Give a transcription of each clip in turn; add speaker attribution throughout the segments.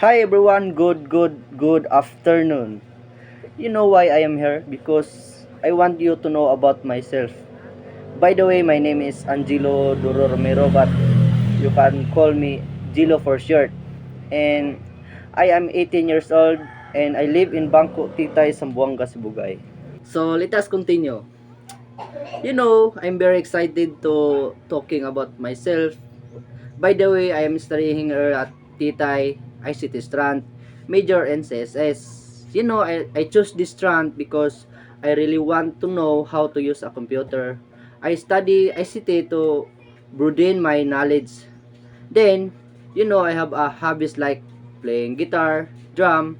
Speaker 1: Hi everyone, good afternoon. You know why I am here? Because I want you to know about myself. By the way, my name is Angelo Duro Romero, but you can call me Gilo for short. And I am 18 years old and I live in Bangko, Titay, Zamboanga, Sibugay. So let us continue. I'm very excited to talking about myself. By the way, I am studying here at Titay ICT Strand, major in CSS. I chose this strand because I really want to know how to use a computer. I study ICT to broaden my knowledge. Then, I have a hobbies like playing guitar, drum,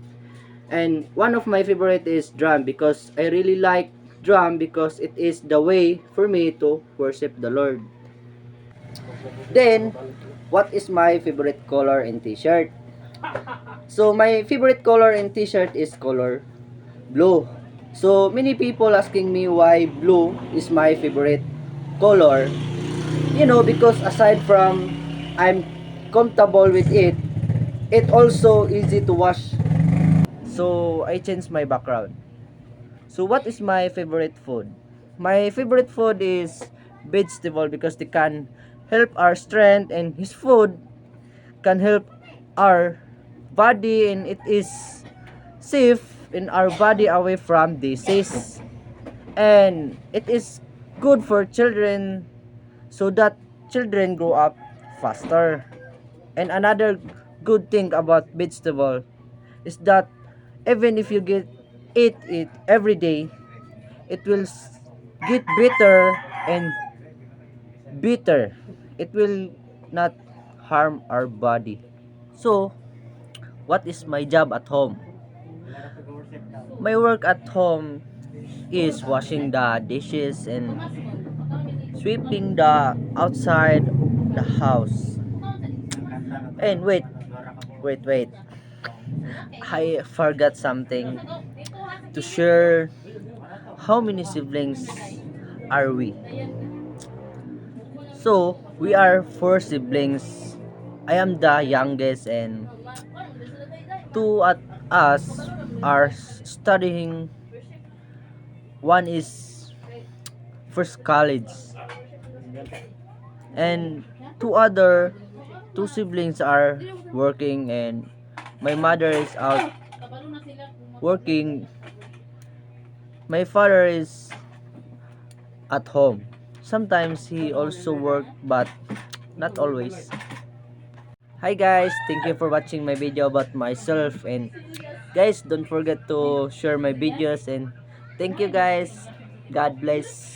Speaker 1: and one of my favorite is drum because I really like drum because it is the way for me to worship the Lord. Then, what is my favorite color in t-shirt? So, my favorite color in t-shirt is color blue. So, many people asking me why blue is my favorite color. Because aside from I'm comfortable with it, it also easy to wash. So, I changed my background. So, what is my favorite food? My favorite food is vegetable because they can help our strength, and his food can help our body, and it is safe in our body away from disease, and it is good for children so that children grow up faster. And another good thing about vegetable is that even if you eat it every day, it will get bitter and bitter. It will not harm our body. So, what is my job at home? My work at home is washing the dishes and sweeping the outside the house. And wait. I forgot something to share. How many siblings are we? So, we are four siblings. I am the youngest, and two at us are studying. One is first college, and two siblings are working, and my mother is out working. My father is at home. Sometimes he also work, but not always. Hi guys, thank you for watching my video about myself, and guys, don't forget to share my videos, and thank you guys. God bless.